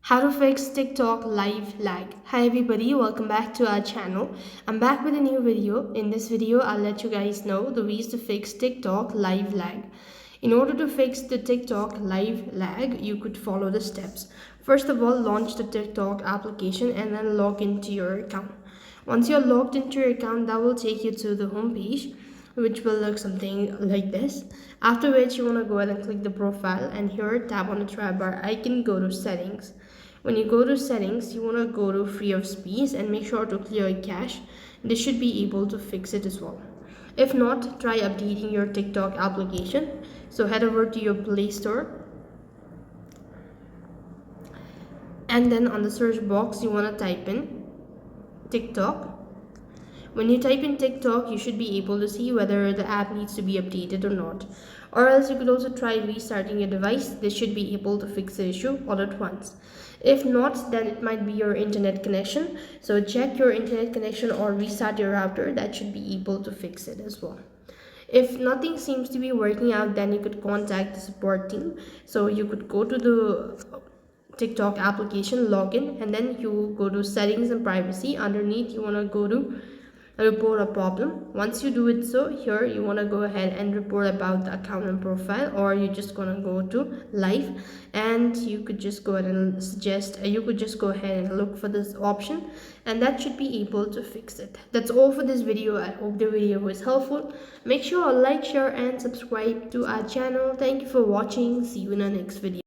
How to fix TikTok live lag. Hi everybody, welcome back to our channel. I'm back with a new video. In this video, I'll let you guys know the ways to fix TikTok live lag. In order to fix the TikTok live lag, you could follow the steps. First of all, launch the TikTok application and then log into your account. Once you're logged into your account, that will take you to the home page, which will look something like this. After which you want to go ahead and click the profile, and here tap on the try bar icon, go to settings. When you go to settings, you want to go to free of space and make sure to clear cache. This should be able to fix it as well. If not, try updating your TikTok application. So head over to your Play Store, and then on the search box you want to type in TikTok. When you type in TikTok, you should be able to see whether the app needs to be updated or not. Or else you could also try restarting your device. This should be able to fix the issue all at once. If not, then it might be your internet connection. So check your internet connection or restart your router. That should be able to fix it as well. If nothing seems to be working out, then you could contact the support team. So you could go to the TikTok application, login, and then you go to settings and privacy. Underneath you want to go to report a problem. Once you do it, so here you want to go ahead and report about the account and profile, or you're just gonna go to live, and you could just go ahead and suggest you could just go ahead and look for this option, and that should be able to fix it. That's all for this video. I hope the video was helpful. Make sure to like, share and subscribe to our channel. Thank you for watching. See you in the next video.